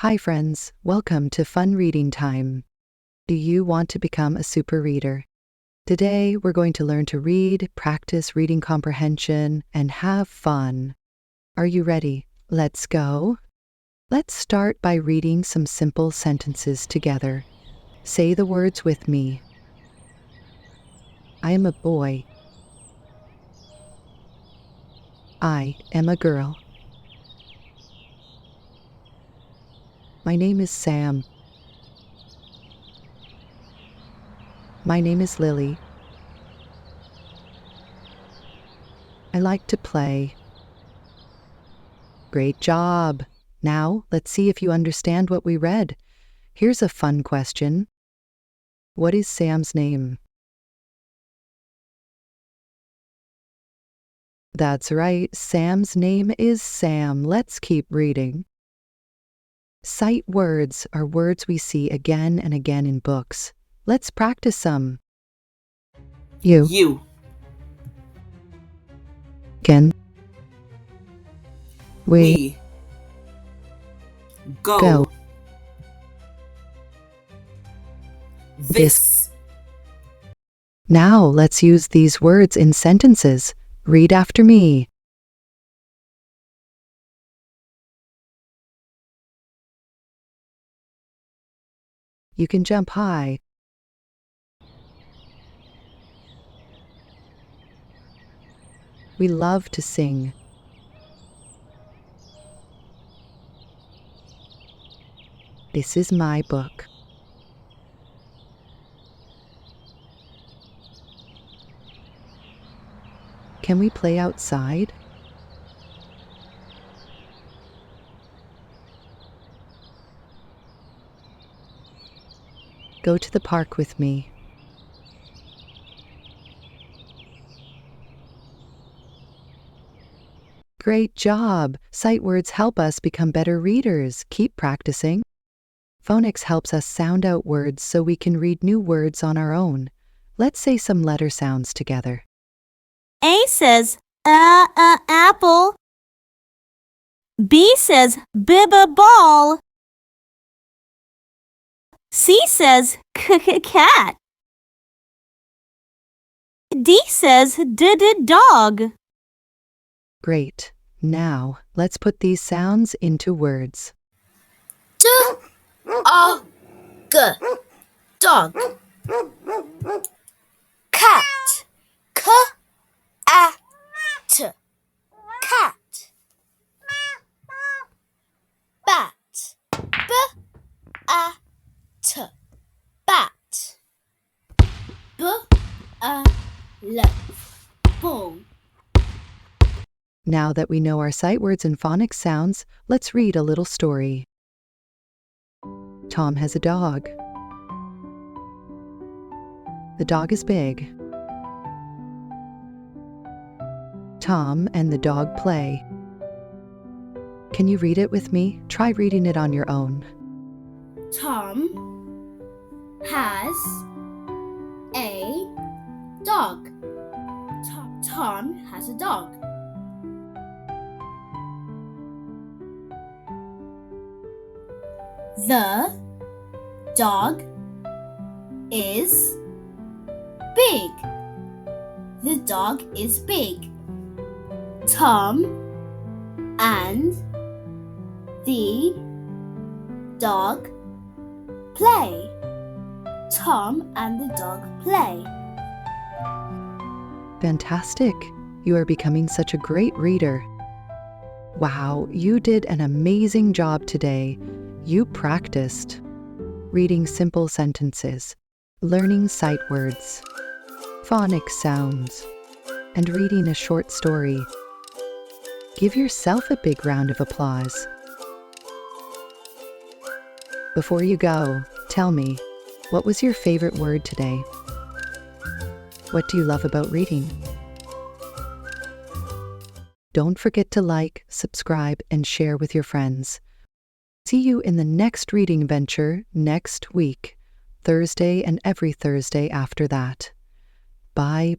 Hi friends, welcome to Fun Reading Time. Do you want to become a super reader? Today we're going to learn to read, practice reading comprehension, and have fun. Are you ready? Let's go. Let's start by reading some simple sentences together. Say the words with me. I am a boy. I am a girl. My name is Sam. My name is Lily. I like to play. Great job! Now, let's see if you understand what we read. Here's a fun question. What is Sam's name? That's right, Sam's name is Sam. Let's keep reading. Sight words are words we see again and again in books. Let's practice some. You. Again. We. Go. This. Now let's use these words in sentences. Read after me. You can jump high. We love to sing. This is my book. Can we play outside? Go to the park with me. Great job! Sight words help us become better readers. Keep practicing. Phonics helps us sound out words so we can read new words on our own. Let's say some letter sounds together. A says, apple. B says, ball. C says, cat. D says, dog. Great. Now, let's put these sounds into words. Dog. Cat. Cat. Bat. Bat. Ball. Now that we know our sight words and phonics sounds, let's read a little story. Tom has a dog. The dog is big. Tom and the dog play. Can you read it with me? Try reading it on your own. Tom has a dog. Tom has a dog. The dog is big. The dog is big. Tom and the dog play. Tom and the dog play. Fantastic! You are becoming such a great reader. Wow, you did an amazing job today. You practiced reading simple sentences, learning sight words, phonics sounds, and reading a short story. Give yourself a big round of applause. Before you go, tell me, what was your favorite word today? What do you love about reading? Don't forget to like, subscribe, and share with your friends. See you in the next reading venture next week, Thursday and every Thursday after that. Bye.